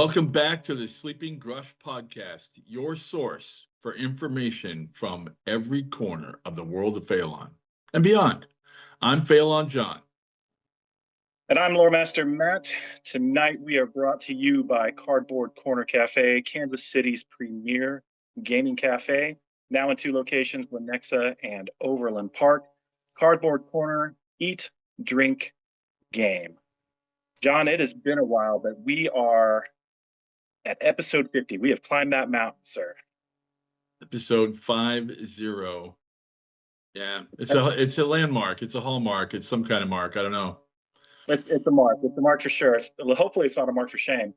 Welcome back to the Sleeping Grush podcast, your source for information from every corner of the world of Phelan and beyond. I'm Phelan Jon. And I'm Lore Master Matt. Tonight we are brought to you by Cardboard Corner Cafe, Kansas City's premier gaming cafe, now in 2 locations, Lenexa and Overland Park. Cardboard Corner, eat, drink, game. Jon, it has been a while, but we are at episode 50. We have climbed that mountain, sir. Episode 50. Yeah, it's a landmark. It's a hallmark. It's some kind of mark. I don't know. It's a mark. It's a mark for sure. Hopefully it's not a mark for shame.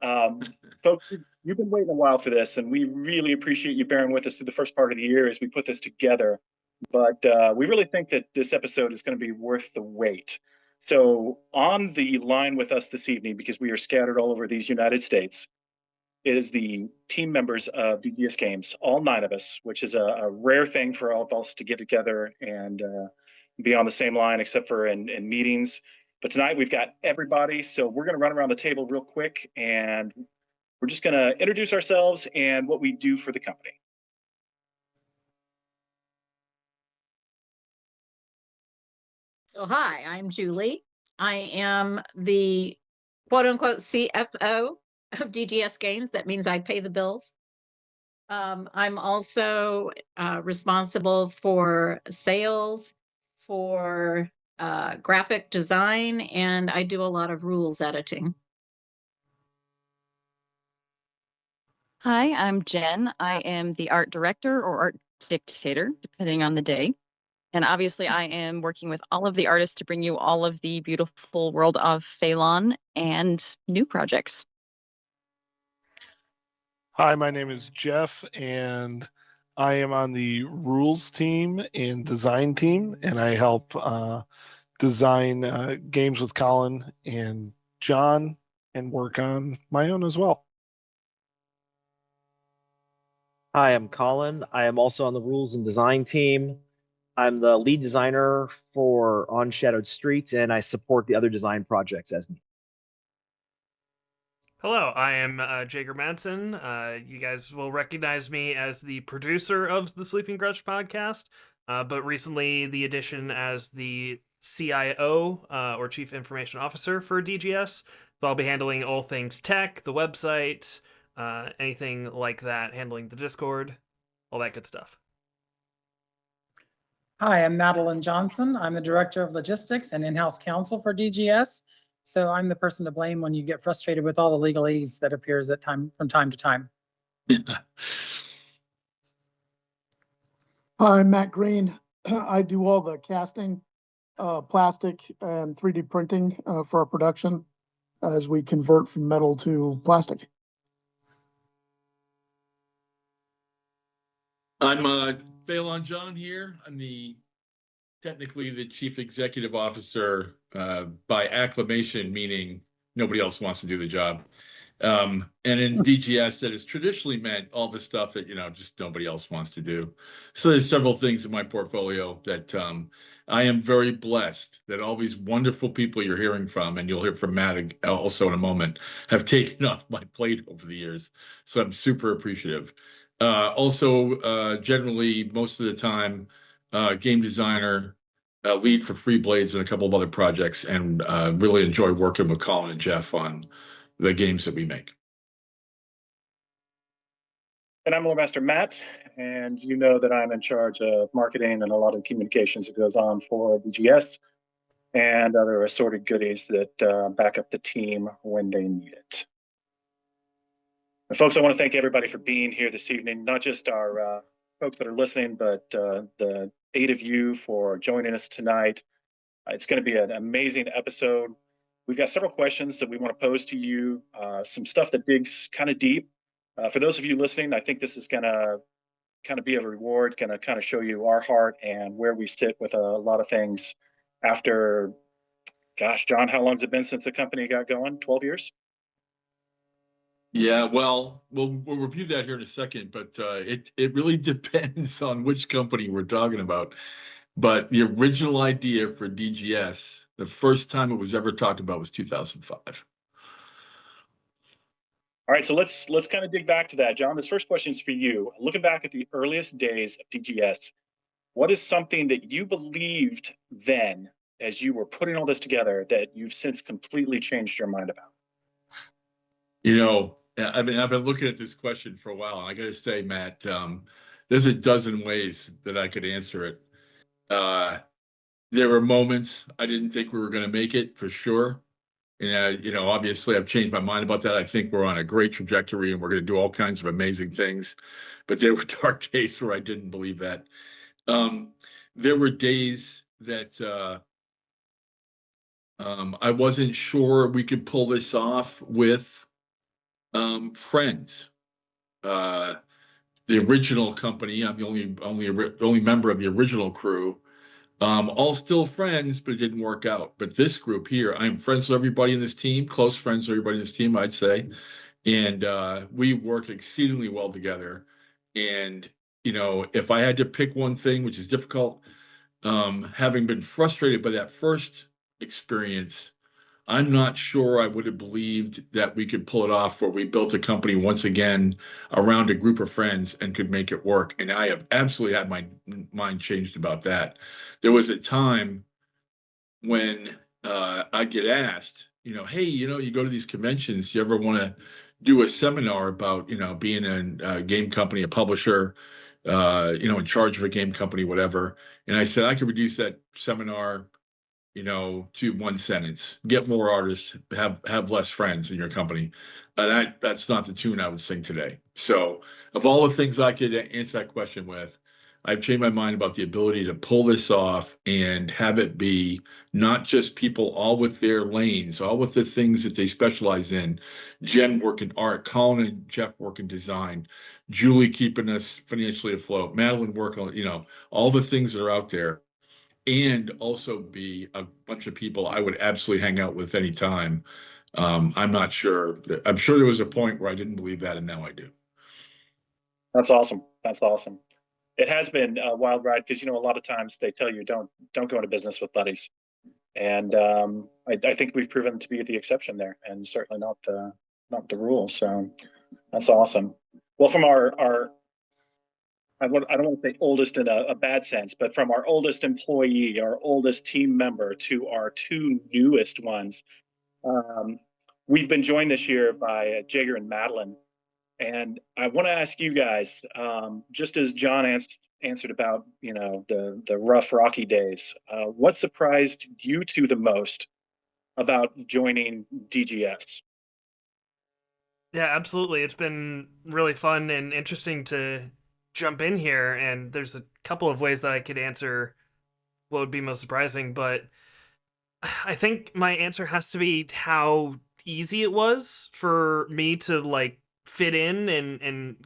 Folks, you've been waiting a while for this, and we really appreciate you bearing with us through the first part of the year as we put this together. But we really think that this episode is going to be worth the wait. So on the line with us this evening, because we are scattered all over these United States, is the team members of DGS Games, all 9 of us, which is a rare thing for all of us to get together and be on the same line, except for in meetings. But tonight we've got everybody, so we're going to run around the table real quick, and we're just going to introduce ourselves and what we do for the company. So hi, I'm Julie. I am the quote-unquote CFO of DGS Games. That means I pay the bills. I'm also responsible for sales, for graphic design, and I do a lot of rules editing. Hi, I'm Jen. I am the art director or art dictator, depending on the day. And obviously I am working with all of the artists to bring you all of the beautiful world of Phelan and new projects. Hi, my name is Jeff, and I am on the rules team and design team, and I help design games with Colin and Jon and work on my own as well. Hi, I'm Colin. I am also on the rules and design team. I'm the lead designer for On Shadowed Street, and I support the other design projects as needed. Hello, I am Jager Madsen. You guys will recognize me as the producer of the Sleeping Grush podcast, but recently the addition as the CIO, or Chief Information Officer for DGS. So I'll be handling all things tech, the website, anything like that, handling the Discord, all that good stuff. Hi, I'm Madeline Johnson. I'm the Director of Logistics and In-House Counsel for DGS. So I'm the person to blame when you get frustrated with all the legalese that appears from time to time. I'm Matt Green. I do all the casting, plastic, and 3D printing for our production as we convert from metal to plastic. I'm Phelan Jon here. I'm technically the Chief Executive Officer by acclamation, meaning nobody else wants to do the job. And in DGS, that has traditionally meant all the stuff that, just nobody else wants to do. So there's several things in my portfolio that I am very blessed that all these wonderful people you're hearing from, and you'll hear from Matt also in a moment, have taken off my plate over the years. So I'm super appreciative. Also, generally, most of the time, game designer, lead for Free Blades and a couple of other projects, and really enjoy working with Colin and Jeff on the games that we make. And I'm Lore Master Matt, and you know that I'm in charge of marketing and a lot of communications that goes on for DGS and other assorted goodies that back up the team when they need it. And folks, I want to thank everybody for being here this evening, not just our folks that are listening, but the 8 of you for joining us tonight. It's going to be an amazing episode. We've got several questions that we want to pose to you, some stuff that digs kind of deep. For those of you listening, I think this is going to kind of be a reward, going to kind of show you our heart and where we sit with a lot of things after, gosh, Jon, how long has it been since the company got going? 12 years? Yeah, well, we'll review that here in a second, but it really depends on which company we're talking about. But the original idea for DGS, the first time it was ever talked about was 2005. All right, so let's kind of dig back to that. John, this first question is for you. Looking back at the earliest days of DGS, what is something that you believed then as you were putting all this together that you've since completely changed your mind about? You know, I've been looking at this question for a while, and I got to say, Matt, there's a dozen ways that I could answer it. There were moments I didn't think we were going to make it, for sure. And, you know, obviously I've changed my mind about that. I think we're on a great trajectory and we're going to do all kinds of amazing things. But there were dark days where I didn't believe that. There were days that I wasn't sure we could pull this off with friends. The original company, I'm the only member of the original crew. All still friends, but it didn't work out. But this group here, I'm friends with everybody in this team, close friends with everybody in this team, I'd say. And we work exceedingly well together. And, you know, if I had to pick one thing, which is difficult, having been frustrated by that first experience, I'm not sure I would have believed that we could pull it off where we built a company once again around a group of friends and could make it work. And I have absolutely had my mind changed about that. There was a time when I get asked, you know, hey, you know, you go to these conventions, you ever want to do a seminar about, you know, being a game company, a publisher, you know, in charge of a game company, whatever. And I said, I could reduce that seminar, you know, to one sentence: get more artists, have less friends in your company. That's not the tune I would sing today. So of all the things I could answer that question with, I've changed my mind about the ability to pull this off and have it be not just people all with their lanes, all with the things that they specialize in. Jen working art, Colin and Jeff working design, Julie keeping us financially afloat, Madeline working, you know, all the things that are out there. And also be a bunch of people I would absolutely hang out with anytime. I'm not sure. I'm sure there was a point where I didn't believe that, and now I do. That's awesome. That's awesome. It has been a wild ride because, you know, a lot of times they tell you don't go into business with buddies. And I think we've proven to be the exception there, and certainly not the rule. So that's awesome. Well, from our I don't want to say oldest in a bad sense, but from our oldest employee, our oldest team member, to our two newest ones, we've been joined this year by Jager and Madeline. And I want to ask you guys, just as John answered about, you know, the rough, rocky days, what surprised you two the most about joining DGS? Yeah, absolutely. It's been really fun and interesting to jump in here, and there's a couple of ways that I could answer what would be most surprising, but I think my answer has to be how easy it was for me to like fit in and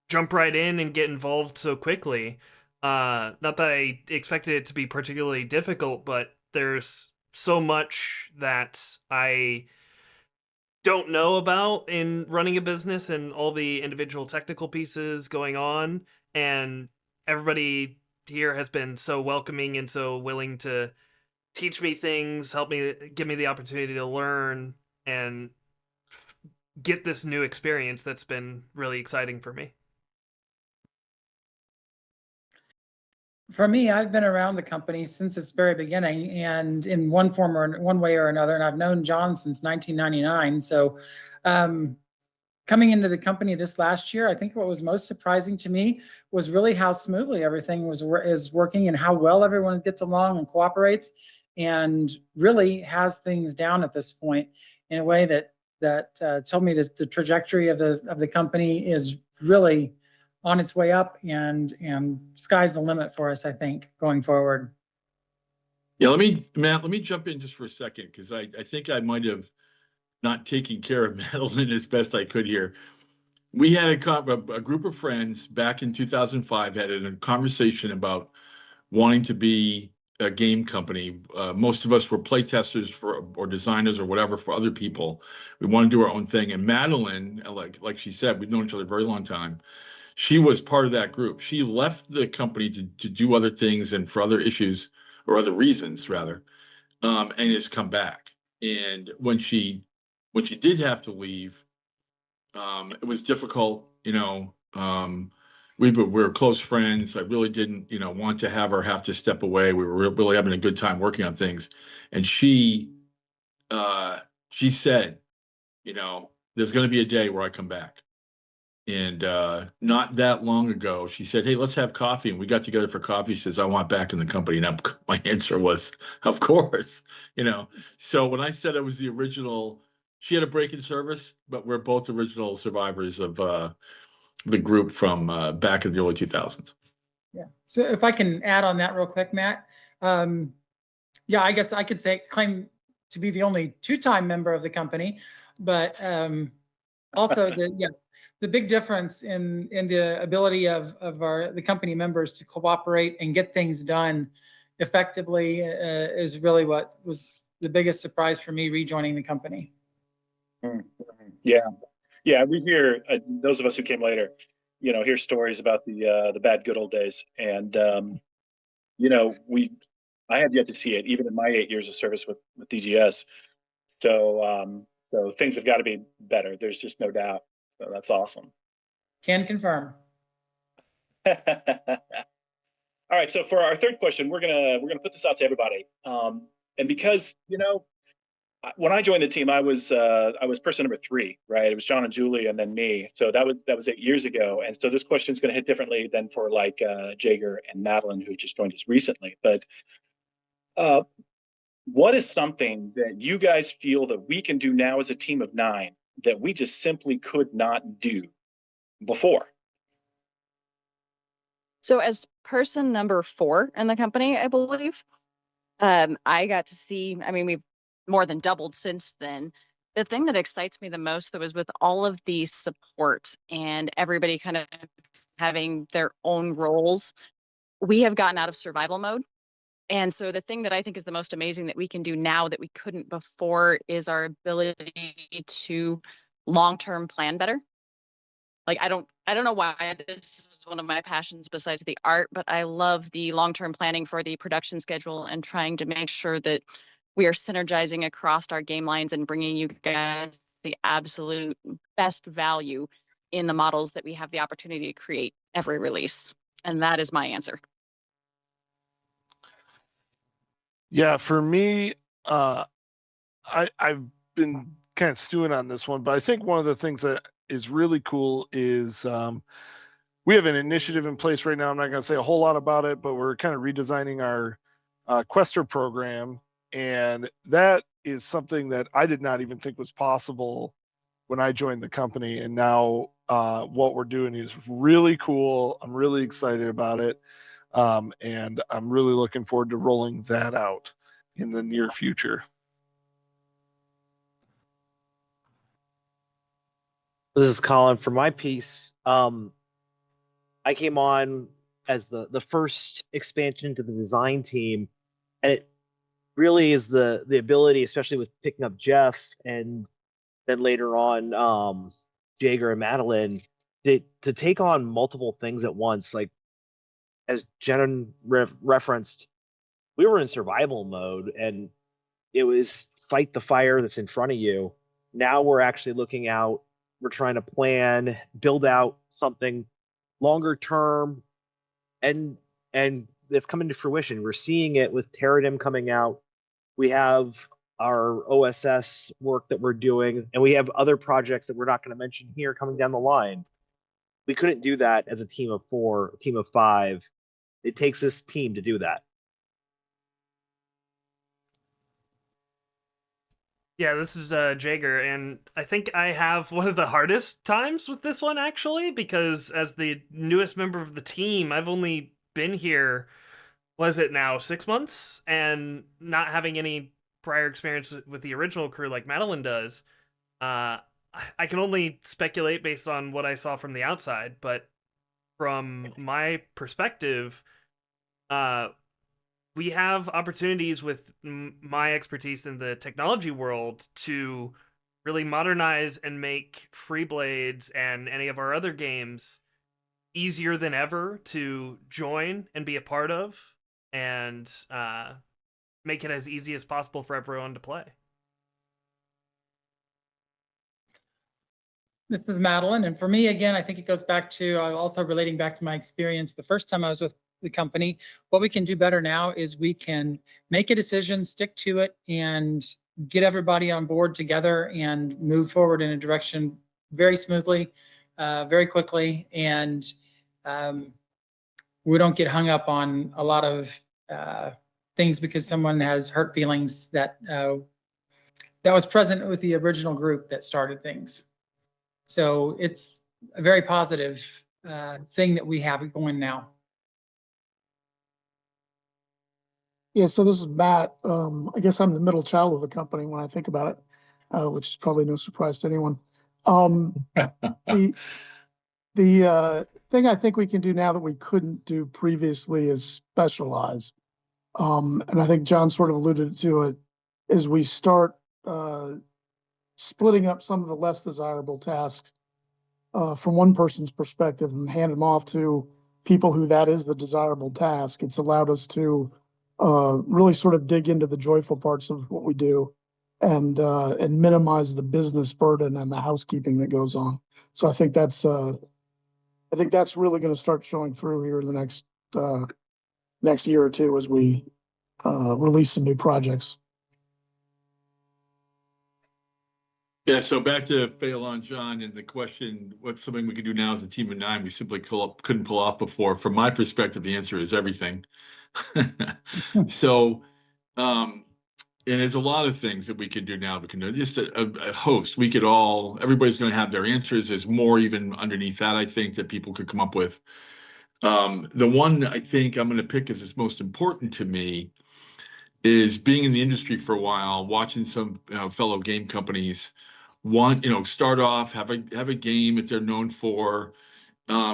jump right in and get involved so quickly. Not that I expected it to be particularly difficult, but there's so much that I don't know about in running a business and all the individual technical pieces going on, and everybody here has been so welcoming and so willing to teach me things, help me, give me the opportunity to learn and get this new experience that's been really exciting for me. For me, I've been around the company since its very beginning, and in one form or one way or another, and I've known John since 1999. So coming into the company this last year, I think what was most surprising to me was really how smoothly everything is working and how well everyone gets along and cooperates and really has things down at this point in a way that told me that the trajectory of the company is really on its way up, and sky's the limit for us, I think, going forward. Yeah, Matt, let me jump in just for a second, because I think I might have not taken care of Madeline as best I could here. We had a group of friends back in 2005 had a conversation about wanting to be a game company. Most of us were play testers or designers or whatever for other people. We wanted to do our own thing. And Madeline, like she said, we've known each other a very long time. She was part of that group. She left the company to do other things and for other issues or other reasons rather, and has come back. And when she did have to leave, It was difficult, we were close friends. I really didn't, want to have her have to step away. We were really having a good time working on things. And she said, there's going to be a day where I come back. And not that long ago, she said, "Hey, let's have coffee." And we got together for coffee. She says, "I want back in the company." And my answer was, "Of course." So when I said I was the original, she had a break in service, but we're both original survivors of the group from back in the early 2000s. Yeah. So if I can add on that real quick, Matt. Yeah, I guess I could claim to be the only two-time member of the company, but also the big difference in the ability of the company members to cooperate and get things done effectively is really what was the biggest surprise for me rejoining the company. Yeah, we hear those of us who came later, hear stories about the bad good old days, and I have yet to see it, even in my 8 years of service with DGS. So things have got to be better. There's just no doubt. So that's awesome. Can confirm. All right. So for our third question, we're gonna put this out to everybody. And because when I joined the team, I was person number 3, right? It was Jon and Julie, and then me. So that was 8 years ago. And so this question is going to hit differently than for like Jaeger and Madeline, who just joined us recently. But what is something that you guys feel that we can do now as a team of 9 that we just simply could not do before? So as person number 4 in the company, I believe, I got to see, we've more than doubled since then. The thing that excites me the most, though, is with all of the support and everybody kind of having their own roles, we have gotten out of survival mode. And so the thing that I think is the most amazing that we can do now that we couldn't before is our ability to long-term plan better. Like, I don't know why this is one of my passions besides the art, but I love the long-term planning for the production schedule and trying to make sure that we are synergizing across our game lines and bringing you guys the absolute best value in the models that we have the opportunity to create every release. And that is my answer. Yeah, for me, I've been kind of stewing on this one, but I think one of the things that is really cool is we have an initiative in place right now. I'm not going to say a whole lot about it, but we're kind of redesigning our Quester program, and that is something that I did not even think was possible when I joined the company. And now what we're doing is really cool. I'm really excited about it. And I'm really looking forward to rolling that out in the near future. This is Colin. For my piece, I came on as the first expansion to the design team, and it really is the ability, especially with picking up Jeff and then later on Jaeger and Madeline, to take on multiple things at once. Like as Jen referenced, we were in survival mode, and it was fight the fire that's in front of you. Now we're actually looking out. We're trying to plan, build out something longer term, and it's coming to fruition. We're seeing it with Pterodym coming out. We have our OSS work that we're doing, and we have other projects that we're not going to mention here coming down the line. We couldn't do that as a team of 4, a team of 5. It takes this team to do that. Yeah, this is Jaeger, and I think I have one of the hardest times with this one, actually, because as the newest member of the team, I've only been here, was it now 6 months, and not having any prior experience with the original crew like Madeline does. I can only speculate based on what I saw from the outside, but from my perspective, we have opportunities with my expertise in the technology world to really modernize and make Free Blades and any of our other games easier than ever to join and be a part of, and make it as easy as possible for everyone to play. This is Madeline. And for me, again, I think it goes back to also relating back to my experience the first time I was with the company. What we can do better now is we can make a decision, stick to it, and get everybody on board together and move forward in a direction very smoothly, very quickly. And we don't get hung up on a lot of things because someone has hurt feelings that was present with the original group that started things. So it's a very positive thing that we have going now. Yeah, so this is Matt. I guess I'm the middle child of the company when I think about it, which is probably no surprise to anyone. The thing I think we can do now that we couldn't do previously is specialize. And I think John sort of alluded to it, is we start splitting up some of the less desirable tasks from one person's perspective and hand them off to people who that is the desirable task. It's allowed us to really sort of dig into the joyful parts of what we do and minimize the business burden and the housekeeping that goes on. So I think that's really going to start showing through here in the next year or two as we release some new projects. Yeah, so back to fail on John and the question, what's something we can do now as a team of 9 we simply couldn't pull off before? From my perspective, the answer is everything. So, and there's a lot of things that we can do now. We can do just a host. Everybody's going to have their answers. There's more even underneath that, I think, that people could come up with. The one I think I'm going to pick as is most important to me is being in the industry for a while, watching some fellow game companies start off, have a game that they're known for,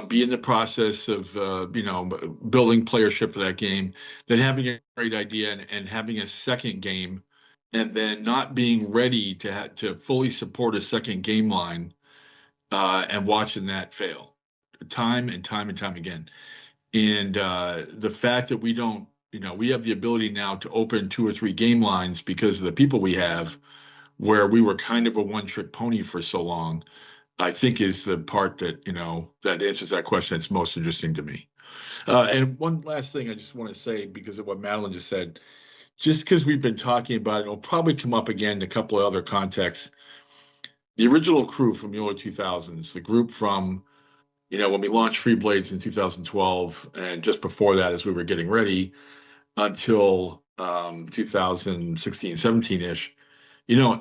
be in the process of building playership for that game, then having a great idea and having a second game, and then not being ready to fully support a second game line, and watching that fail time and time and time again. And the fact that we don't, we have the ability now to open 2 or 3 game lines because of the people we have, where we were kind of a one-trick pony for so long, I think is the part that, that answers that question that's most interesting to me. And one last thing I just want to say, because of what Madeline just said, just because we've been talking about it, it'll probably come up again in a couple of other contexts. The original crew from the early 2000s, the group from, when we launched Free Blades in 2012, and just before that, as we were getting ready, until 2016, 17-ish,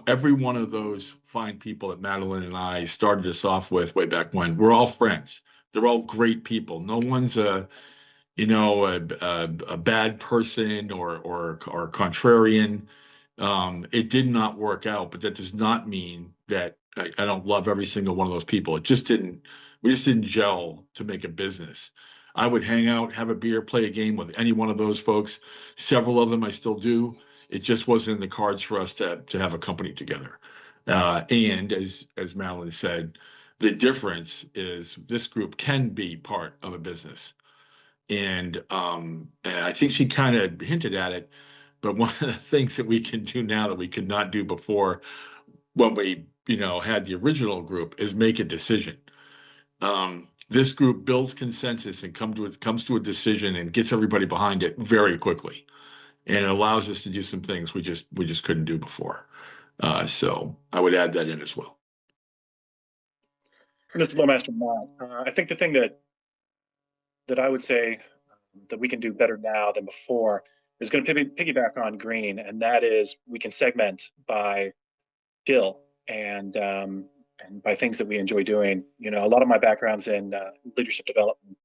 every one of those fine people that Madeline and I started this off with way back when, we're all friends. They're all great people. No one's a bad person or contrarian. It did not work out, but that does not mean that I don't love every single one of those people. We just didn't gel to make a business. I would hang out, have a beer, play a game with any one of those folks. Several of them I still do. It just wasn't in the cards for us to have a company together. And as Madeline said, the difference is this group can be part of a business. And I think she kind of hinted at it, but one of the things that we can do now that we could not do before when we, had the original group is make a decision. This group builds consensus and comes to a decision and gets everybody behind it very quickly. And it allows us to do some things we just couldn't do before. So I would add that in as well. This is Master Matt. I think the thing that I would say that we can do better now than before is going to piggyback on Green, and that is we can segment by skill and by things that we enjoy doing. A lot of my background's in leadership development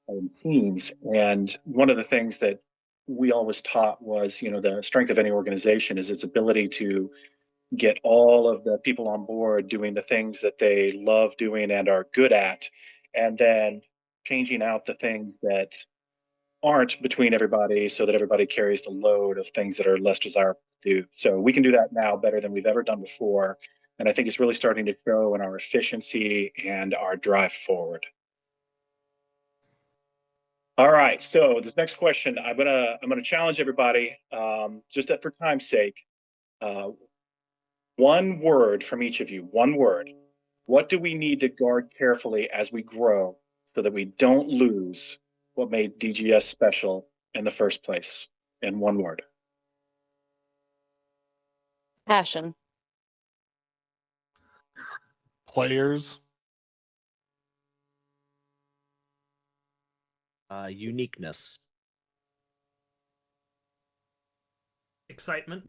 and teams, and one of the things that we always taught was, the strength of any organization is its ability to get all of the people on board doing the things that they love doing and are good at, and then changing out the things that aren't between everybody so that everybody carries the load of things that are less desirable to do. So we can do that now better than we've ever done before. And I think it's really starting to show in our efficiency and our drive forward. All right, so this next question, I'm gonna challenge everybody, just for time's sake. One word from each of you, one word What do we need to guard carefully as we grow so that we don't lose what made DGS special in the first place? In one word. Passion. Players. Uniqueness. Excitement.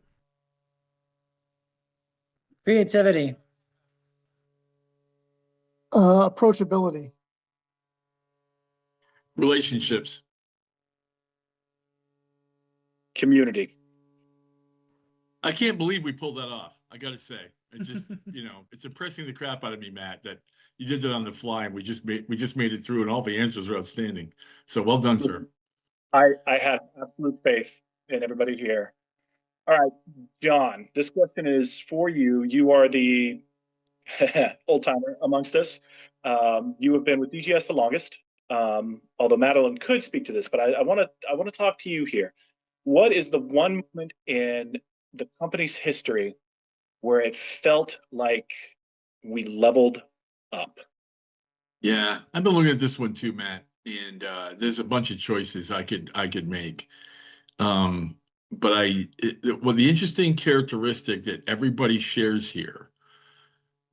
Creativity. Approachability. Relationships. Community. I can't believe we pulled that off. I got to say, it just, it's impressing the crap out of me, Matt, that you did that on the fly, and we just made it through, and all the answers were outstanding. So well done, sir. I have absolute faith in everybody here. All right, Jon, this question is for you. You are the old timer amongst us. You have been with DGS the longest. Although Madeline could speak to this, but I want to talk to you here. What is the one moment in the company's history where it felt like we leveled up? Yeah, I've been looking at this one too, Matt, and there's a bunch of choices I could make. But the interesting characteristic that everybody shares here,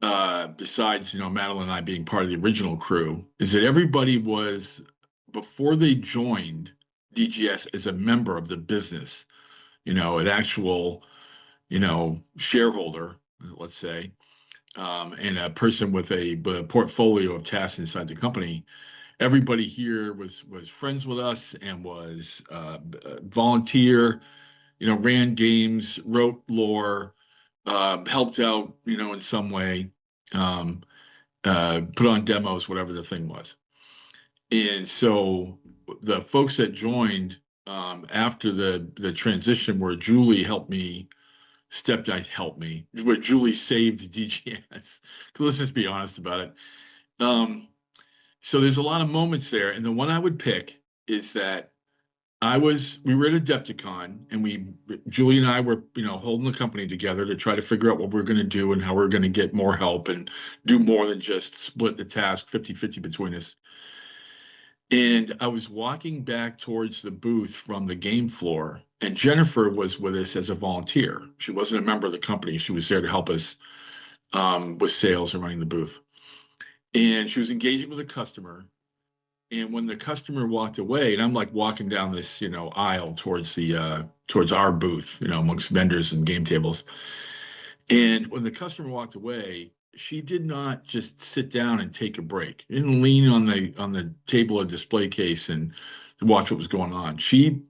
besides Madeline and I being part of the original crew, is that everybody was, before they joined DGS, as a member of the business, an actual shareholder, let's say, and a person with a portfolio of tasks inside the company. Everybody here was friends with us and was volunteer, ran games, wrote lore, helped out, in some way, put on demos, whatever the thing was. And so the folks that joined after the transition, where Julie helped me, where Julie saved DGS. Let's just be honest about it. So there's a lot of moments there, and the one I would pick is that we were at Adepticon, and Julie and I were, holding the company together to try to figure out what we're going to do and how we're going to get more help and do more than just split the task 50-50 between us. And I was walking back towards the booth from the game floor, and Jennifer was with us as a volunteer. She wasn't a member of the company. She was there to help us with sales and running the booth. And she was engaging with a customer. And when the customer walked away, and I'm like walking down this, aisle towards our booth, amongst vendors and game tables. And when the customer walked away, she did not just sit down and take a break. She didn't lean on the table or display case and watch what was going on. She,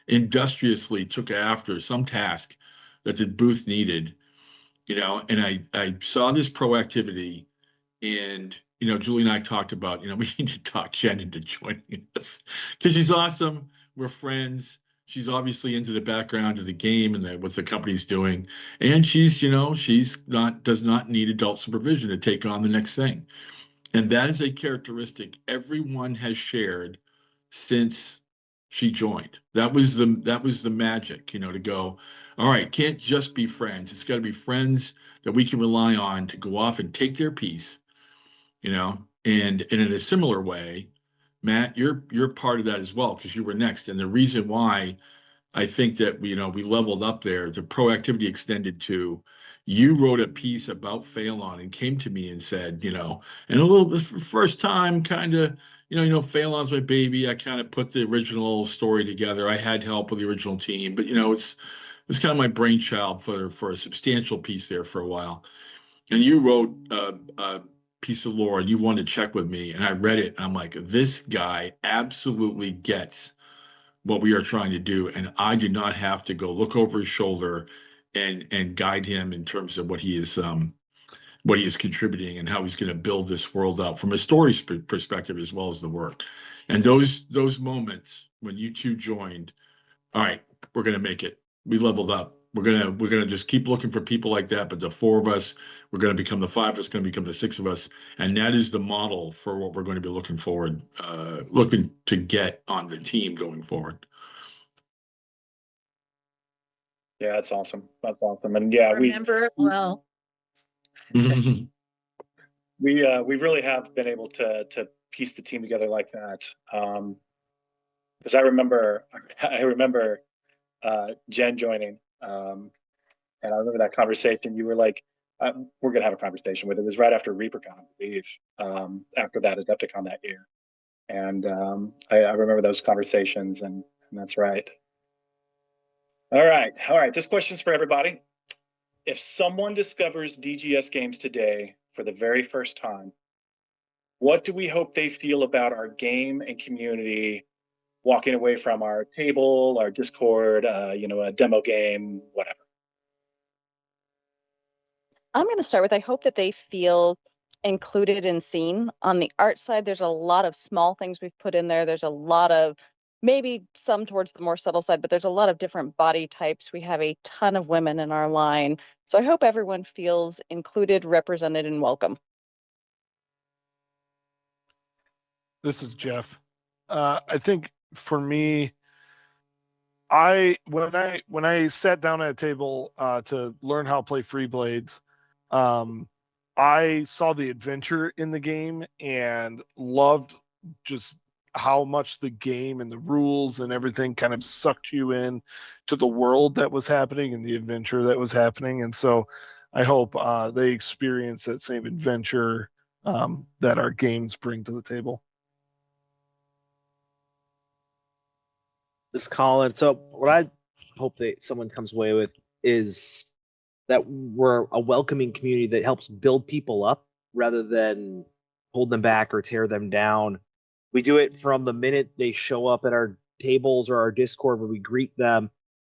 industriously took after some task that the booth needed, and I saw this proactivity. And, Julie and I talked about, we need to talk Jen into joining us because she's awesome. We're friends. She's obviously into the background of the game and what the company's doing. And she's does not need adult supervision to take on the next thing. And that is a characteristic everyone has shared since she joined. That was the magic, to go, all right, can't just be friends. It's got to be friends that we can rely on to go off and take their piece. And in a similar way, Matt, you're part of that as well, because you were next. And the reason why I think that we leveled up there, the proactivity extended to, you wrote a piece about Phelan and came to me and said, and the first time kind of, Phelan's my baby. I kind of put the original story together. I had help with the original team, but it's kind of my brainchild for a substantial piece there for a while. And you wrote a piece of lore, and you wanted to check with me, and I read it, and I'm like, this guy absolutely gets what we are trying to do, and I do not have to go look over his shoulder and guide him in terms of what he is contributing and how he's going to build this world up from a story perspective as well as the work. And those moments when you two joined, all right, we're going to make it. We leveled up. We're gonna just keep looking for people like that. But the four of us, we're going to become the five of us, going to become the six of us, and that is the model for what we're going to be looking to get on the team going forward. Yeah, that's awesome. That's awesome. And yeah, Remember it well. we really have been able to piece the team together like that. Because I remember Jen joining, and I remember that conversation. You were like, "We're gonna have a conversation with it." It was right after ReaperCon, I believe. After that Adepticon that year, and I remember those conversations, and that's right. All right. This question's for everybody. If someone discovers DGS Games today for the very first time, what do we hope they feel about our game and community walking away from our table, our Discord, a demo game, whatever? I'm going to start with I hope that they feel included and seen. On the art side, there's a lot of small things we've put in there. There's a lot of maybe some towards the more subtle side, but there's a lot of different body types. We have a ton of women in our line. So I hope everyone feels included, represented, and welcome. This is Jeff. I think for me, when I sat down at a table to learn how to play Free Blades, I saw the adventure in the game and loved just how much the game and the rules and everything kind of sucked you in to the world that was happening and the adventure that was happening. And so I hope they experience that same adventure that our games bring to the table. This is Colin. So what I hope that someone comes away with is that we're a welcoming community that helps build people up rather than hold them back or tear them down. We do it from the minute they show up at our tables or our Discord where we greet them.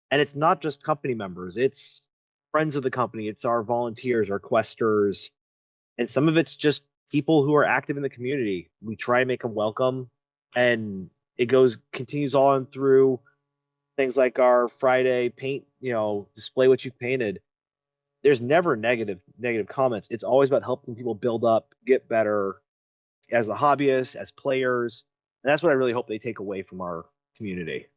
And it's not just company members, it's friends of the company, it's our volunteers, our questers, and some of it's just people who are active in the community. We try and make them welcome, and it continues on through things like our Friday paint, display what you've painted. There's never negative comments. It's always about helping people build up, get better as a hobbyist, as players. And that's what I really hope they take away from our community.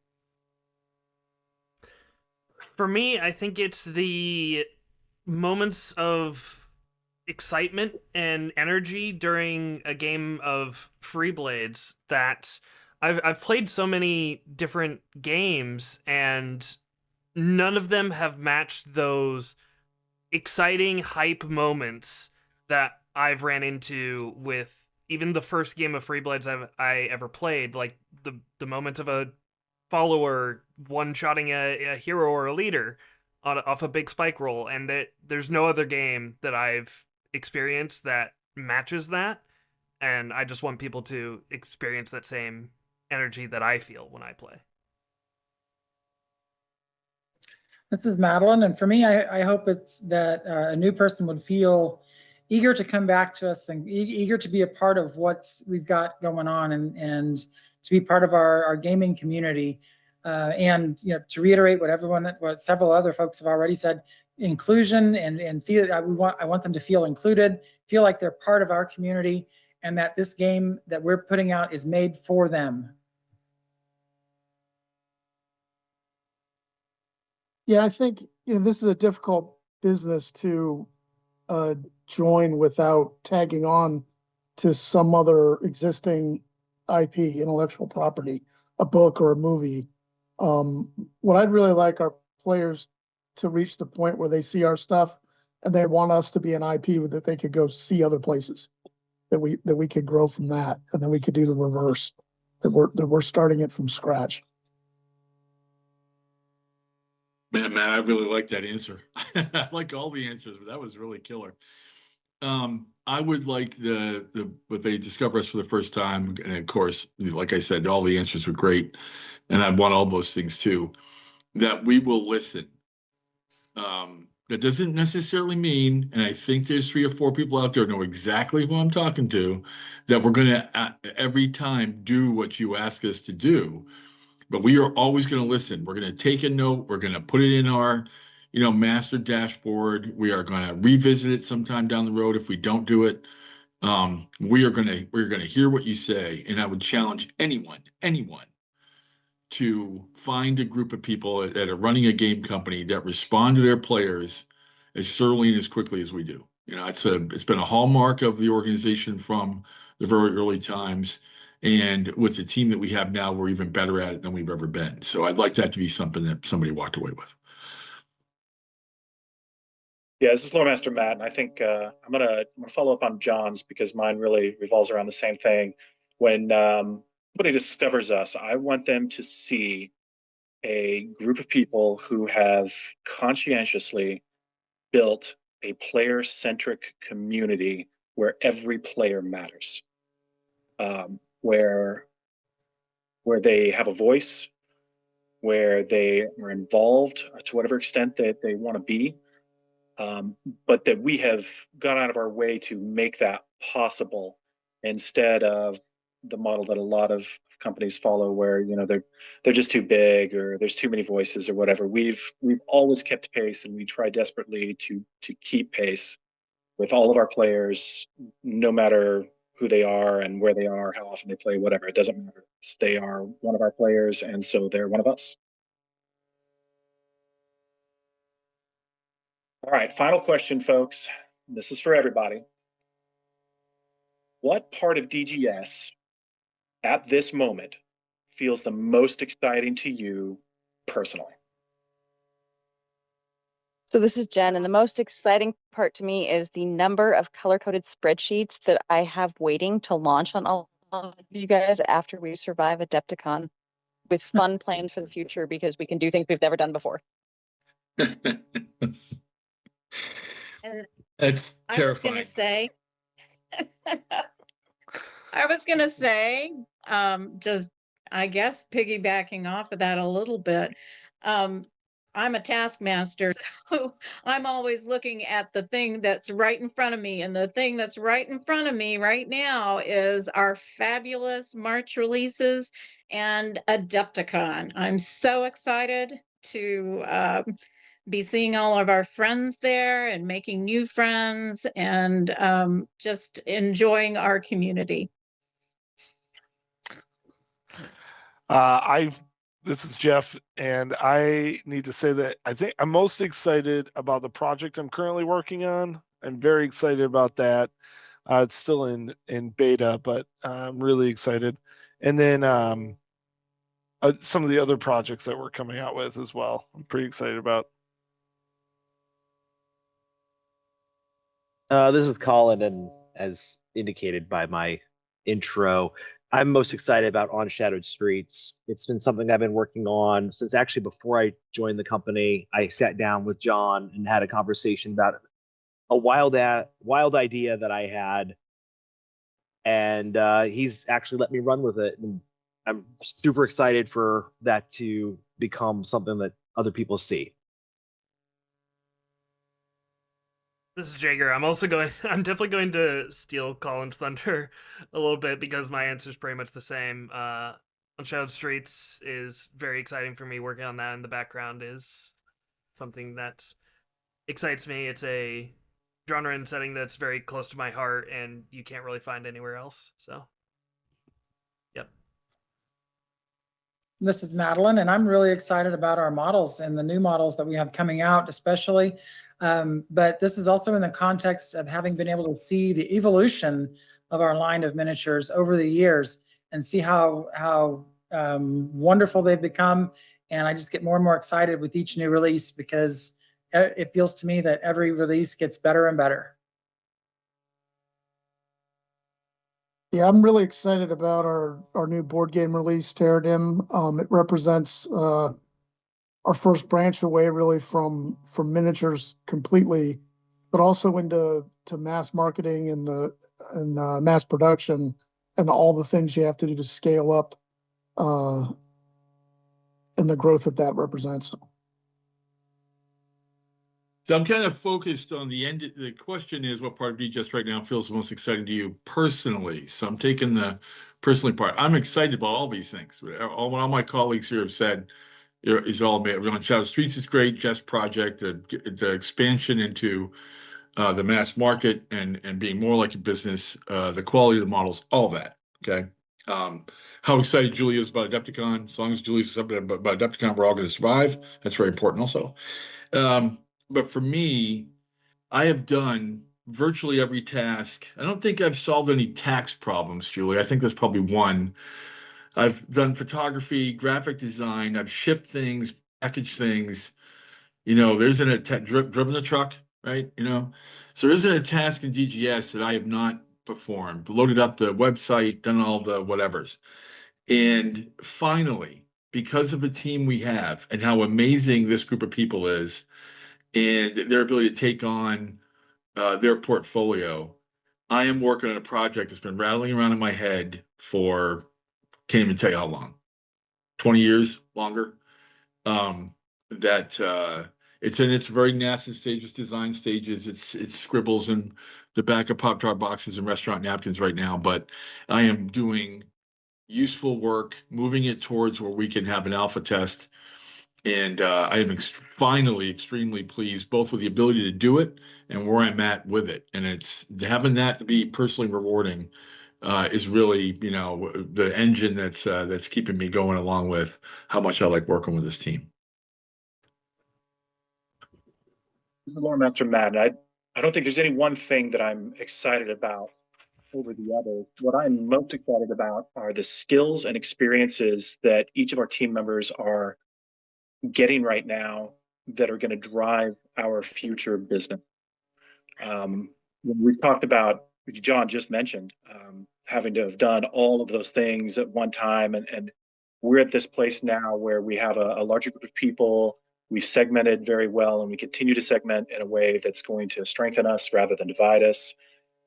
For me, I think it's the moments of excitement and energy during a game of Free Blades that I've played so many different games, and none of them have matched those exciting hype moments that I've ran into with even the first game of Free Blades I ever played. Like the moment of a follower one-shotting a hero or a leader off a big spike roll, and there's no other game that I've experienced that matches that, and I just want people to experience that same energy that I feel when I play. This is Madeline, and for me, I hope it's that a new person would feel eager to come back to us and eager to be a part of what we've got going on, and to be part of our gaming community. And to reiterate what several other folks have already said, inclusion and feel. I want them to feel included, feel like they're part of our community, and that this game that we're putting out is made for them. Yeah, I think this is a difficult business to join without tagging on to some other existing IP, intellectual property, a book or a movie. What I'd really like our players to reach the point where they see our stuff and they want us to be an IP that they could go see other places, that we could grow from that, and then we could do the reverse, that we're starting it from scratch. Man, Matt, I really like that answer. I like all the answers, but that was really killer. I would like what they discover us for the first time, and of course, like I said, all the answers were great, and I want all those things too. That we will listen. That doesn't necessarily mean, and I think there's 3 or 4 people out there who know exactly who I'm talking to, that we're going to every time do what you ask us to do. But we are always going to listen. We're going to take a note. We're going to put it in our, master dashboard. We are going to revisit it sometime down the road if we don't do it. We're going to hear what you say, and I would challenge anyone to find a group of people that are running a game company that respond to their players as thoroughly and as quickly as we do. You know, it's been a hallmark of the organization from the very early times. And with the team that we have now, we're even better at it than we've ever been. So I'd like that to be something that somebody walked away with. Yeah, this is Lore Master Matt, and I think I'm gonna follow up on John's because mine really revolves around the same thing. When somebody discovers us, I want them to see a group of people who have conscientiously built a player-centric community where every player matters, where they have a voice, where they are involved to whatever extent that they want to be, but that we have gone out of our way to make that possible instead of the model that a lot of companies follow where they're just too big or there's too many voices or whatever. We've always kept pace, and we try desperately to keep pace with all of our players, no matter who they are and where they are, how often they play, whatever. It doesn't matter. They are one of our players, and so they're one of us. All right, final question, folks. This is for everybody. What part of DGS at this moment feels the most exciting to you personally? So this is Jen, and the most exciting part to me is the number of color-coded spreadsheets that I have waiting to launch on all of you guys after we survive Adepticon, with fun plans for the future because we can do things we've never done before. And That's I was terrifying. gonna say, I was gonna say, just I guess piggybacking off of that a little bit. I'm a taskmaster, so I'm always looking at the thing that's right in front of me, and the thing that's right in front of me right now is our fabulous March releases and Adepticon. I'm so excited to be seeing all of our friends there and making new friends and just enjoying our community. This is Jeff, and I need to say that I think I'm most excited about the project I'm currently working on. I'm very excited about that. It's still in beta, but I'm really excited. And then some of the other projects that we're coming out with as well, I'm pretty excited about. This is Colin, and as indicated by my intro, I'm most excited about On Shadowed Streets. It's been something I've been working on since actually before I joined the company. I sat down with Jon and had a conversation about a wild idea that I had, and he's actually let me run with it. And I'm super excited for that to become something that other people see. This is Jager. I'm definitely going to steal Colin's thunder a little bit because my answer is pretty much the same. Unshadowed Streets is very exciting for me. Working on that in the background is something that excites me. It's a genre and setting that's very close to my heart, and you can't really find anywhere else. So, yep. This is Madeline, and I'm really excited about our models and the new models that we have coming out, especially. But this is also in the context of having been able to see the evolution of our line of miniatures over the years and see how wonderful they've become. And I just get more and more excited with each new release because it feels to me that every release gets better and better. Yeah, I'm really excited about our new board game release, Terradim. It represents our first branch away really from miniatures completely, but also into mass marketing and mass production and all the things you have to do to scale up and the growth that represents. So I'm kind of focused on the end. The question is, what part of DGS right now feels the most exciting to you personally? So I'm taking the personally part. I'm excited about all these things. All my colleagues here have said is all about. On Shadow Streets is great. Jeff's project, the expansion into the mass market and being more like a business, the quality of the models, all that. Okay. How excited Julie is about Adepticon. As long as Julie's excited about Adepticon, we're all going to survive. That's very important also. But for me, I have done virtually every task. I don't think I've solved any tax problems, Julie. I think there's probably one. I've done photography, graphic design. I've shipped things, packaged things. There's driven the truck, right? So there isn't a task in DGS that I have not performed. Loaded up the website, done all the whatevers. And finally, because of the team we have and how amazing this group of people is, and their ability to take on their portfolio, I am working on a project that's been rattling around in my head for, can't even tell you how long, 20 years longer. That it's in its very nascent stages, design stages. It's scribbles and the back of Pop-Tart boxes and restaurant napkins right now, but I am doing useful work, moving it towards where we can have an alpha test. And I am finally extremely pleased, both with the ability to do it and where I'm at with it. And it's having that to be personally rewarding is really, the engine that's keeping me going, along with how much I like working with this team. This is Lore Master Matt. I don't think there's any one thing that I'm excited about over the other. What I'm most excited about are the skills and experiences that each of our team members are getting right now that are going to drive our future business. When we talked about, Jon just mentioned, having to have done all of those things at one time, and we're at this place now where we have a larger group of people. We've segmented very well, and we continue to segment in a way that's going to strengthen us rather than divide us.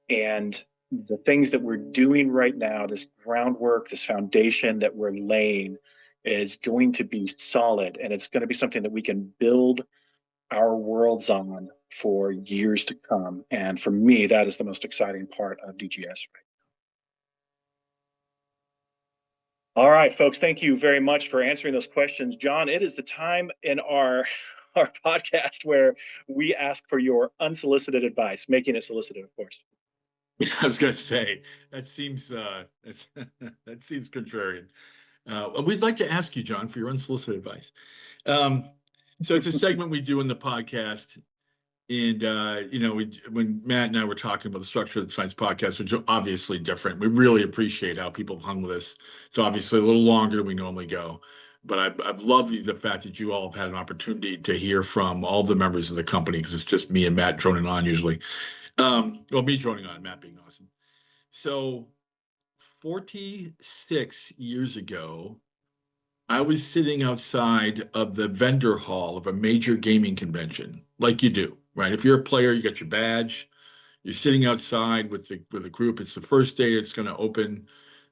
And the things that we're doing right now, this groundwork, this foundation that we're laying, is going to be solid, and it's going to be something that we can build our worlds on for years to come. And for me, that is the most exciting part of DGS right now. All right, folks, thank you very much for answering those questions. Jon, it is the time in our podcast where we ask for your unsolicited advice, making it solicited, of course. I was going to say, that seems that seems contrarian. We'd like to ask you, Jon, for your unsolicited advice. So it's a segment we do in the podcast. And, when Matt and I were talking about the structure of the Science Podcast, which is obviously different, we really appreciate how people have hung with us. It's obviously a little longer than we normally go. But I've loved the fact that you all have had an opportunity to hear from all the members of the company, because it's just me and Matt droning on usually. Me droning on, Matt being awesome. So 46 years ago, I was sitting outside of the vendor hall of a major gaming convention, like you do, right? If you're a player, you got your badge. You're sitting outside with the group. It's the first day it's going to open.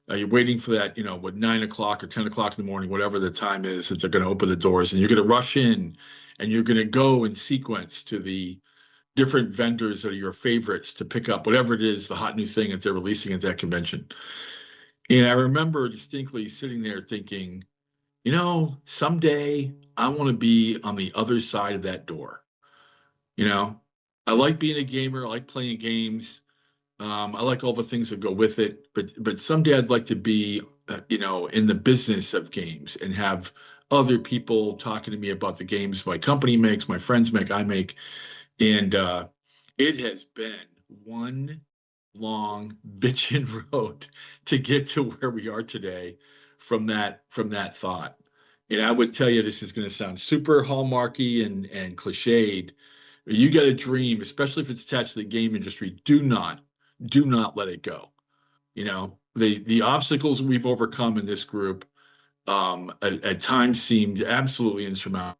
You're waiting for that, 9 o'clock or 10 o'clock in the morning, whatever the time is, that they're going to open the doors, and you're going to rush in, and you're going to go in sequence to the different vendors that are your favorites to pick up whatever it is, the hot new thing that they're releasing at that convention. And I remember distinctly sitting there thinking, someday I want to be on the other side of that door. I like being a gamer. I like playing games. I like all the things that go with it. But someday I'd like to be, in the business of games and have other people talking to me about the games my company makes, my friends make, I make. And it has been one long bitchin' road to get to where we are today from that thought. And I would tell you, this is going to sound super hallmarky and cliched. You got a dream, especially if it's attached to the game industry. Do not let it go. The obstacles we've overcome in this group at times seemed absolutely insurmountable.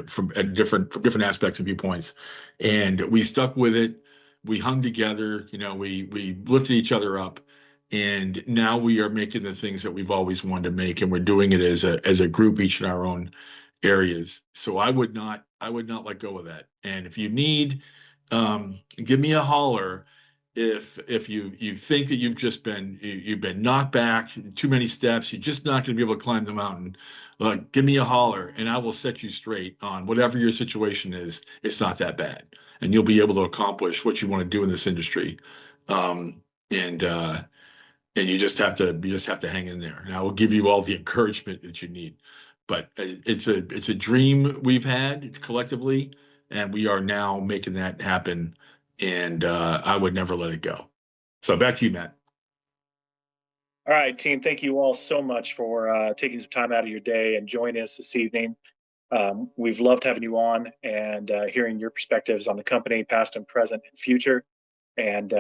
From different aspects and viewpoints, and we stuck with it. We hung together. We lifted each other up, and now we are making the things that we've always wanted to make, and we're doing it as a group, each in our own areas. So I would not let go of that. And if you need, give me a holler. If you think that you've been knocked back too many steps, you're just not going to be able to climb the mountain, give me a holler, and I will set you straight on whatever your situation is. It's not that bad, and you'll be able to accomplish what you want to do in this industry. And you just have to hang in there. And I will give you all the encouragement that you need. But it's a dream we've had collectively, and we are now making that happen and I would never let it go. So back to you, Matt. All right, team. Thank you all so much for taking some time out of your day and joining us this evening. We've loved having you on and hearing your perspectives on the company, past and present and future. And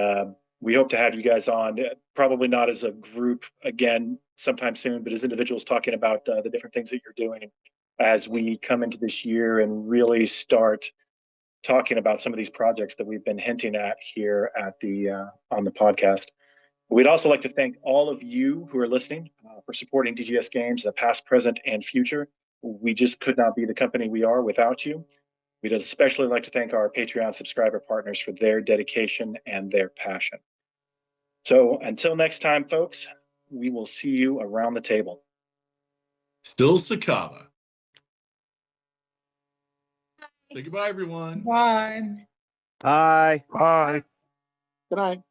we hope to have you guys on, probably not as a group again sometime soon, but as individuals talking about the different things that you're doing as we come into this year and really start talking about some of these projects that we've been hinting at here at the on the podcast. We'd also like to thank all of you who are listening for supporting DGS Games, the past, present, and future. We just could not be the company we are without you. We'd especially like to thank our Patreon subscriber partners for their dedication and their passion. So until next time, folks, we will see you around the table. Still Sakala. Say goodbye, everyone. Bye. Bye. Bye. Good night.